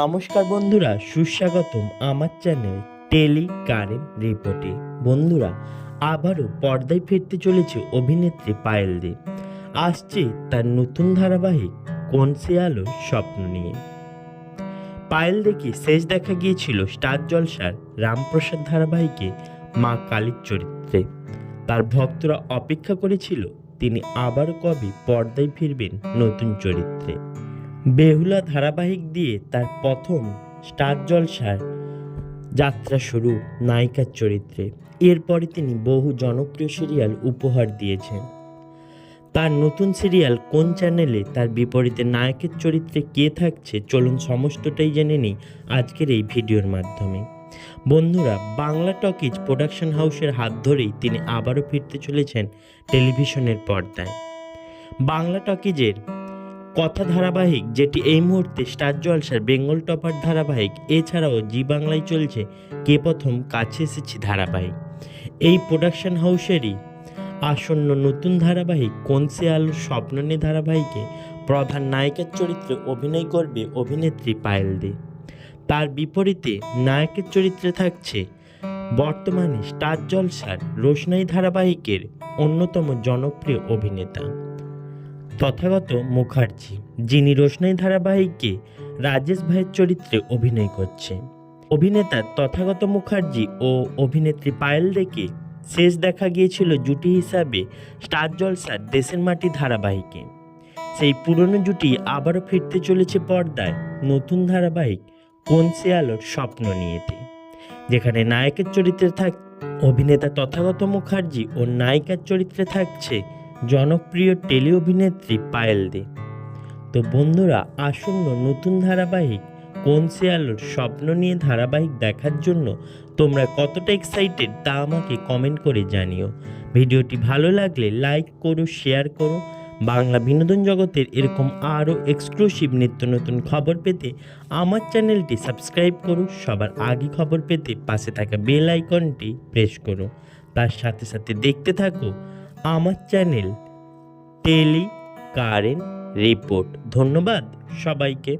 নমস্কার বন্ধুরা, সুস্বাগতম আমার চ্যানেল টেলি কারেন্ট রিপোর্টে। বন্ধুরা, আবারও পর্দায় ফিরতে চলেছে অভিনেত্রী পায়েল দে। আসছে তার নতুন ধারাবাহিক কোন সে আলোর স্বপ্ন নিয়ে। পায়েল দেকে শেষ দেখা গিয়েছিল স্টার জলসার রামপ্রসাদ ধারাবাহিকে মা কালীর চরিত্রে। তার ভক্তরা অপেক্ষা করেছিল তিনি আবারও কবে পর্দায় ফিরবেন নতুন চরিত্রে। বেহুলা ধারাবাহিক দিয়ে তার প্রথম স্টার জলসার যাত্রা শুরু নায়িকার চরিত্রে। এরপরে তিনি বহু জনপ্রিয় সিরিয়াল উপহার দিয়েছেন। তার নতুন সিরিয়াল কোন চ্যানেলে তার বিপরীতে নায়কের চরিত্রে কে থাকছে, চলুন সমস্তটাই জেনে নিই আজকের এই ভিডিওর মাধ্যমে। বন্ধুরা, বাংলা টকিজ প্রোডাকশন হাউসের হাত ধরেই তিনি আবারও ফিরতে চলেছেন টেলিভিশনের পর্দায়। বাংলা টকিজের কথা ধারাবাহিক, যেটি এই মুহূর্তে স্টার জলসার বেঙ্গল টপার ধারাবাহিক, এছাড়াও জি বাংলায় চলছে কে প্রথম কাছে এসেছি ধারাবাহিক। এই প্রোডাকশন হাউসেরই আসন্ন নতুন ধারাবাহিক কোন সে আলোর স্বপ্ন নিয়ে ধারাবাহিকে প্রধান নায়িকার চরিত্রে অভিনয় করবে অভিনেত্রী পায়েল দে। তার বিপরীতে নায়কের চরিত্রে থাকছে বর্তমানে স্টার জলসার রোশনাই ধারাবাহিকের অন্যতম জনপ্রিয় অভিনেতা তথাগত মুখার্জি, যিনি রোশনাই ধারাবাহিকে রাজেশ ভাইয়ের চরিত্রে অভিনয় করছে। অভিনেতা তথাগত মুখার্জি ও অভিনেত্রী পায়েল দেকে শেষ দেখা গিয়েছিল জুটি হিসাবে স্টার জলসার দেশের মাটি ধারাবাহিকে। সেই পুরনো জুটি আবারও ফিরতে চলেছে পর্দায় নতুন ধারাবাহিক কোন সে আলোর স্বপ্ন নিয়েতে, যেখানে নায়কের চরিত্রে অভিনেতা তথাগত মুখার্জি ও নায়িকার চরিত্রে থাকছে জনপ্রিয় টেলি অভিনেত্রী পায়েল দে। তো বন্ধুরা, আসন্ন নতুন ধারাবাহিক কোন সে আলোর স্বপ্ন নিয়ে ধারাবাহিক দেখার জন্য তোমরা কতটা এক্সাইটেড তা আমাকে কমেন্ট করে জানিও। ভিডিওটি ভালো লাগলে লাইক করো, শেয়ার করো। বাংলা বিনোদন জগতের এরকম আরও এক্সক্লুসিভ নিত্য নতুন খবর পেতে আমার চ্যানেলটি সাবস্ক্রাইব করো। সবার আগে খবর পেতে পাশে থাকা বেল আইকনটি প্রেস করো। তার সাথে সাথে দেখতে থাকো আমার চ্যানেল টেলি কারেন্ট রিপোর্ট। ধন্যবাদ সবাইকে।